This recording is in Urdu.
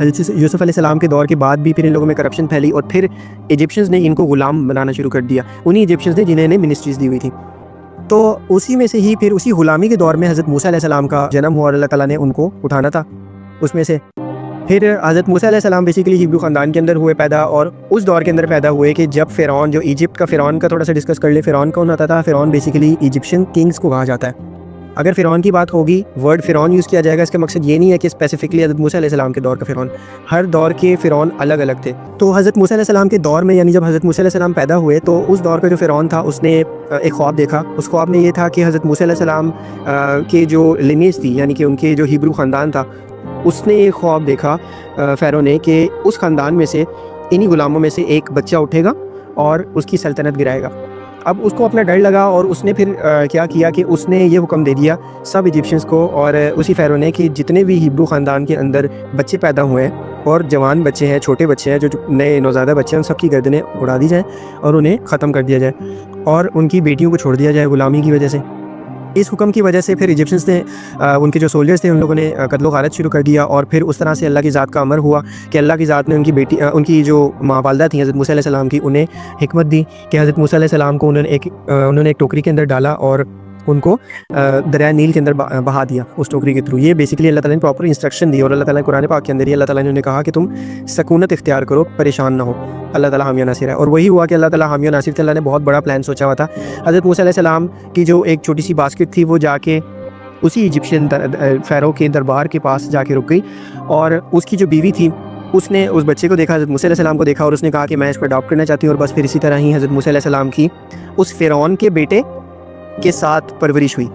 حضرت یوسف علیہ السلام کے دور کے بعد بھی پھر ان لوگوں میں کرپشن پھیلی اور پھر ایجپشنز نے ان کو غلام بنانا شروع کر دیا، انہی ایجپشنز نے جنہیں انہیں منسٹریز دی ہوئی تھی۔ تو اسی میں سے ہی پھر اسی غلامی کے دور میں حضرت موسیٰ علیہ السلام کا جنم ہوا اور اللہ تعالیٰ نے ان کو اٹھانا تھا اس میں سے۔ پھر حضرت موسیٰ علیہ السلام بیسیکلی ہیبرو خاندان کے اندر ہوئے پیدا، اور اس دور کے اندر پیدا ہوئے کہ جب فرعون، جو ایجپٹ کا فرعون کا تھوڑا سا ڈسکس کر لے، فرعون کون ہوتا تھا؟ فرعون بیسیکلی ایجپشین کنگز کو کہا جاتا ہے۔ اگر فرعون کی بات ہوگی، ورڈ فرعون یوز کیا جائے گا، اس کا مقصد یہ نہیں ہے کہ اسپیسیفکلی حضرت موسیٰ علیہ السلام کے دور کا فرعون، ہر دور کے فرعون الگ الگ تھے۔ تو حضرت موسیٰ علیہ السلام کے دور میں، یعنی جب حضرت موسیٰ علیہ السلام پیدا ہوئے، تو اس دور کا جو فرعون تھا اس نے ایک خواب دیکھا۔ اس خواب میں یہ تھا کہ حضرت موسیٰ علیہ السلام کے جو لینیج تھی، یعنی کہ ان کے جو ہیبرو خاندان تھا، اس نے ایک خواب دیکھا فیرو نے کہ اس خاندان میں سے، انہی غلاموں میں سے ایک بچہ اٹھے گا اور اس کی سلطنت گرائے گا۔ اب اس کو اپنا ڈر لگا اور اس نے پھر کیا کیا کہ اس نے یہ حکم دے دیا سب ایجپشنز کو اور اسی فیرو نے کہ جتنے بھی ہیبرو خاندان کے اندر بچے پیدا ہوئے ہیں اور جوان بچے ہیں، چھوٹے بچے ہیں، جو نئے نوزائیدہ بچے ہیں، ان سب کی گردنیں اڑا دی جائیں اور انہیں ختم کر دیا جائے اور ان کی بیٹیوں کو چھوڑ دیا جائے غلامی کی وجہ سے۔ اس حکم کی وجہ سے پھر ایجپشنز نے، ان کے جو سولجرز تھے، ان لوگوں نے قتل و غارت شروع کر دیا، اور پھر اس طرح سے اللہ کی ذات کا امر ہوا کہ اللہ کی ذات نے ان کی بیٹی، ان کی جو ماں والدہ تھیں حضرت موسیٰ علیہ السلام کی، انہیں حکمت دی کہ حضرت موسیٰ علیہ السلام کو انہوں نے ایک ٹوکری کے اندر ڈالا اور ان کو دریائے نیل کے اندر بہا دیا اس ٹوکری کے تھرو۔ یہ بیسیکلی اللہ تعالیٰ نے پراپر انسٹرکشن دی، اور اللہ تعالیٰ نے قرآن پاک کے اندر ہی اللہ تعالیٰ نے انہیں کہا کہ تم سکونت اختیار کرو، پریشان نہ ہو، اللہ تعالیٰ حامی و ناصر ہے۔ اور وہی ہوا کہ اللہ تعالیٰ حامی و ناصر تھے۔ اللہ نے بہت بڑا پلان سوچا ہوا تھا۔ حضرت موسیٰ علیہ السلام کی جو ایک چھوٹی سی باسکٹ تھی، وہ جا کے اسی ایجپشین فیرو کے دربار کے پاس جا کے رک گئی، اور اس کی جو بیوی تھی اس نے اس بچے کو دیکھا، حضرت موسیٰ علیہ السلام کو دیکھا، اور اس نے کہا کہ میں اس کو اڈاپٹ کرنا چاہتی ہوں۔ اور بس پھر اسی طرح ہی حضرت موسیٰ علیہ السلام کی اس فرعون کے بیٹے کے ساتھ پرورش ہوئی۔